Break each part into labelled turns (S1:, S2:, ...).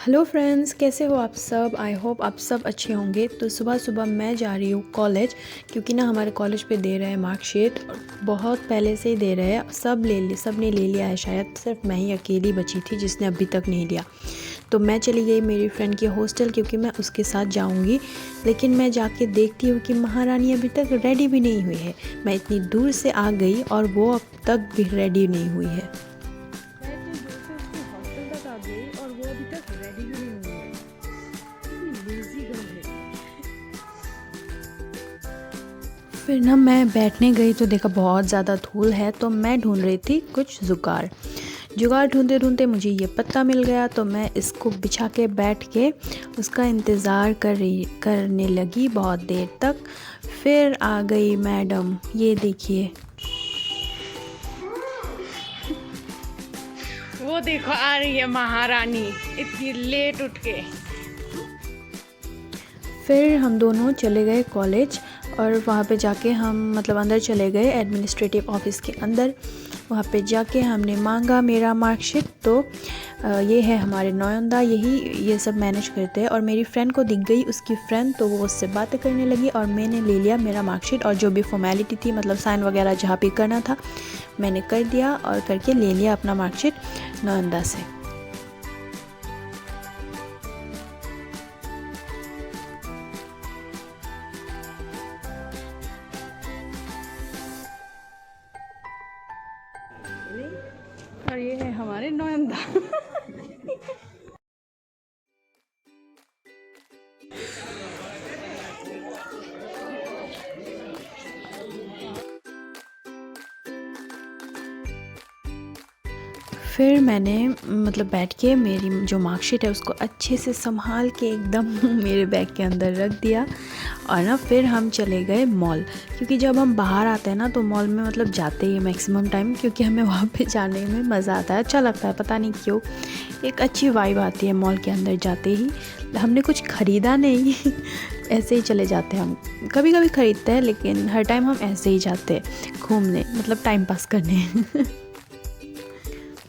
S1: Hello friends, कैसे हो आप सब। आई होप आप सब अच्छे होंगे। तो सुबह सुबह मैं जा रही हूँ कॉलेज, क्योंकि ना हमारे कॉलेज पे दे रहे हैं मार्कशीट। बहुत पहले से ही दे रहे हैं, सब ने ले लिया है। शायद सिर्फ मैं ही अकेली बची थी जिसने अभी तक नहीं लिया। तो मैं चली गई मेरी फ्रेंड के हॉस्टल, क्योंकि मैं उसके साथ जाऊँगी। लेकिन मैं जाके देखती हूँ कि महारानी अभी तक रेडी भी नहीं हुई है। मैं इतनी दूर से आ गई और वो अब तक भी रेडी नहीं हुई है। मैं इतनी दूर से उसके हॉस्टल तक आ गई और वो अभी तक रेडी भी नहीं हुई है। कितनी लेज़ी गर्ल है। फिर ना मैं बैठने गई तो देखा बहुत ज़्यादा धूल है, तो मैं ढूंढ रही थी कुछ जुगाड़ ढूंढते ढूंढते मुझे ये पत्ता मिल गया। तो मैं इसको बिछा के बैठ के उसका इंतज़ार करने लगी बहुत देर तक। फिर आ गई मैडम, ये देखिए।
S2: वो देखो आ रही है महारानी इतनी लेट उठ के।
S1: फिर हम दोनों चले गए कॉलेज और वहाँ पे जाके हम अंदर चले गए एडमिनिस्ट्रेटिव ऑफिस के अंदर। वहाँ पे जाके हमने मांगा मेरा मार्कशीट। तो ये है हमारे नौयंदा, यही ये सब मैनेज करते हैं। और मेरी फ्रेंड को दिख गई उसकी फ्रेंड, तो वो उससे बातें करने लगी और मैंने ले लिया मेरा मार्कशीट। और जो भी फॉर्मेलिटी थी, साइन वगैरह जहाँ पे करना था मैंने कर दिया और करके ले लिया अपना मार्कशीट नौयंदा से।
S2: और ये है हमारे नौयंदा।
S1: फिर मैंने बैठ के मेरी जो मार्कशीट है उसको अच्छे से संभाल के एकदम मेरे बैग के अंदर रख दिया। और ना फिर हम चले गए मॉल, क्योंकि जब हम बाहर आते हैं ना तो मॉल में जाते ही मैक्सिमम टाइम, क्योंकि हमें वहाँ पे जाने में मज़ा आता है, अच्छा लगता है। पता नहीं क्यों एक अच्छी वाइब आती है मॉल के अंदर जाते ही। हमने कुछ ख़रीदा नहीं ऐसे ही चले जाते हैं हम। कभी कभी ख़रीदते हैं, लेकिन हर टाइम हम ऐसे ही जाते हैं घूमने, टाइम पास करने।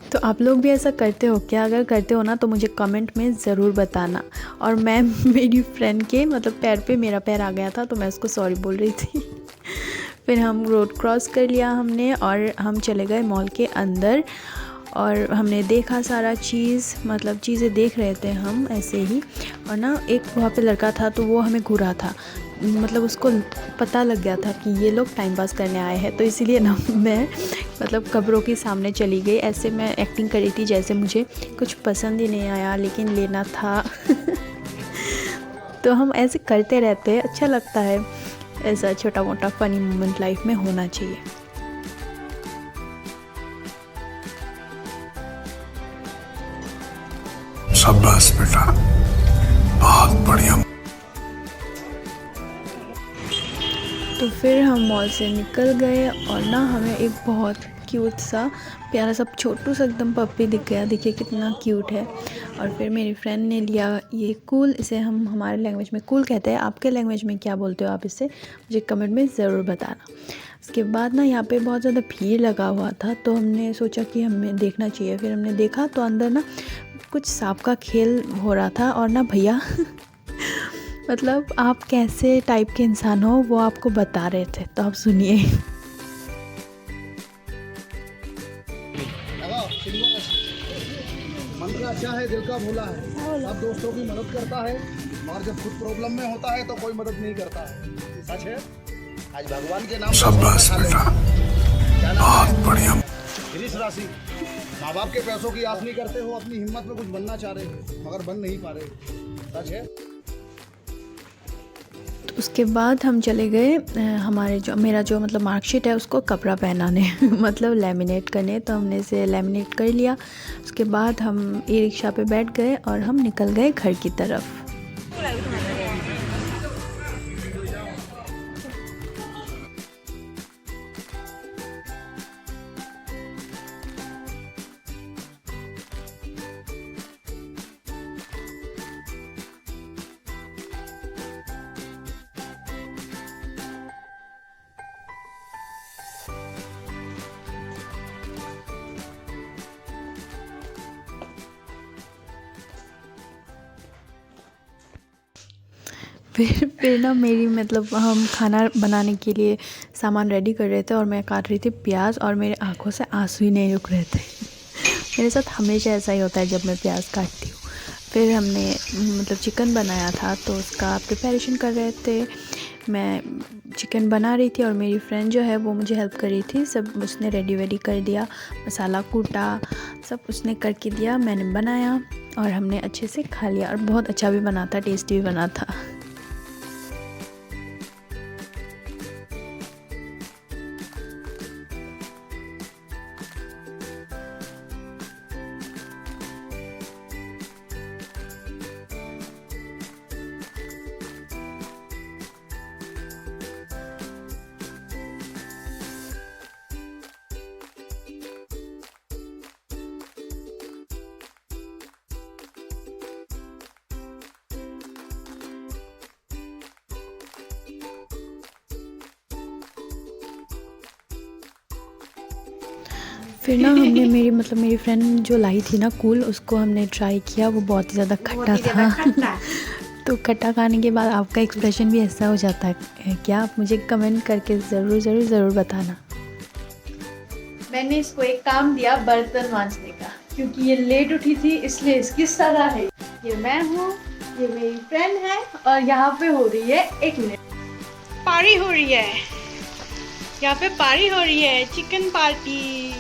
S1: तो आप लोग भी ऐसा करते हो क्या? अगर करते हो ना तो मुझे कमेंट में ज़रूर बताना। और मैं मेरी फ्रेंड के पैर पे मेरा पैर आ गया था, तो मैं उसको सॉरी बोल रही थी। फिर हम रोड क्रॉस कर लिया हमने और हम चले गए मॉल के अंदर। और हमने देखा सारा चीज़ें देख रहे थे हम ऐसे ही। और ना एक वहाँ पे लड़का था, तो वो हमें घूरा था। उसको पता लग गया था कि ये लोग टाइम पास करने आए हैं, तो इसीलिए ना मैं कब्रों के सामने चली गई। ऐसे मैं एक्टिंग करी थी जैसे मुझे कुछ पसंद ही नहीं आया लेकिन लेना था। तो हम ऐसे करते रहते हैं, अच्छा लगता है। ऐसा छोटा मोटा फ़नी मोमेंट लाइफ में होना चाहिए।
S3: शाबाश बेटा, बहुत बढ़िया।
S1: तो फिर हम मॉल से निकल गए और ना हमें एक बहुत क्यूट सा प्यारा सा छोटू सा एकदम पप्पी दिख गया। देखिए कितना क्यूट है। और फिर मेरी फ्रेंड ने लिया ये कूल, इसे हम हमारे लैंग्वेज में कूल कहते हैं। आपके लैंग्वेज में क्या बोलते हो आप इसे, मुझे कमेंट में ज़रूर बताना। उसके बाद ना यहाँ पे बहुत ज़्यादा भीड़ लगा हुआ था, तो हमने सोचा कि हमें देखना चाहिए। फिर हमने देखा तो अंदर ना कुछ सांप का खेल हो रहा था। और ना भैया आप कैसे टाइप के इंसान हो वो आपको बता रहे थे, तो आप सुनिए।
S4: मन का अच्छा है, दिल का भोला है, सब दोस्तों की मदद करता है, और जब खुद प्रॉब्लम में होता है तो कोई मदद नहीं करता है। सच है। आज भगवान के नाम
S3: शाबाश बेटा, बहुत बढ़िया।
S4: गिरीश राशि, माँ बाप के पैसों की आस नहीं करते हो, अपनी हिम्मत में कुछ बनना चाह रहे हो मगर बन नहीं पा रहे। सच है।
S1: उसके बाद हम चले गए मेरा जो मार्कशीट है उसको कपड़ा पहनाने लेमिनेट करने। तो हमने इसे लेमिनेट कर लिया। उसके बाद हम ई रिक्शा पे बैठ गए और हम निकल गए घर की तरफ। फिर ना मेरी मतलब हम खाना बनाने के लिए सामान रेडी कर रहे थे और मैं काट रही थी प्याज और मेरे आंखों से आंसू ही नहीं रुक रहे थे। मेरे साथ हमेशा ऐसा ही होता है जब मैं प्याज काटती हूँ। फिर हमने मतलब चिकन बनाया था तो उसका प्रिपरेशन कर रहे थे। मैं चिकन बना रही थी और मेरी फ्रेंड जो है वो मुझे हेल्प कर रही थी। सब उसने रेडी कर दिया, मसाला कूटा, सब उसने करके दिया, मैंने बनाया और हमने अच्छे से खा लिया। और बहुत अच्छा भी बना था, टेस्टी भी बना था। फिर ना हमने मेरी फ्रेंड जो लाई थी ना कूल, उसको हमने ट्राई किया। वो बहुत ही ज़्यादा खट्टा था। तो खट्टा खाने के बाद आपका एक्सप्रेशन भी ऐसा हो जाता है क्या? आप मुझे कमेंट करके ज़रूर बताना।
S2: मैंने इसको एक काम दिया बर्तन मांजने का, क्योंकि ये लेट उठी थी इसलिए इसकी सजा है। ये मैं हूँ, ये मेरी फ्रेंड है और यहाँ पे हो रही है 1 मिनट पार्टी हो रही है। यहाँ पे पार्टी हो रही है, चिकन पार्टी।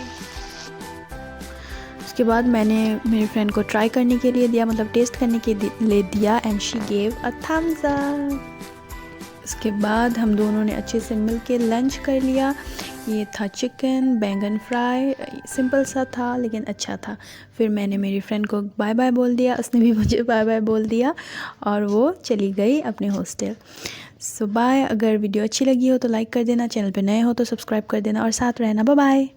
S1: उसके बाद मैंने मेरी फ्रेंड को ट्राई करने के लिए दिया, मतलब टेस्ट करने के लिए दिया and she gave a thumbs up. उसके बाद हम दोनों ने अच्छे से मिलके लंच कर लिया। ये था चिकन बैंगन फ्राई, सिंपल सा था लेकिन अच्छा था। फिर मैंने मेरी फ्रेंड को बाय बाय बोल दिया, उसने भी मुझे बाय बाय बोल दिया और वो चली गई अपने हॉस्टल। सो बाय। अगर वीडियो अच्छी लगी हो तो लाइक कर देना, चैनल पे नए हो तो सब्सक्राइब कर देना और साथ रहना। Bye bye.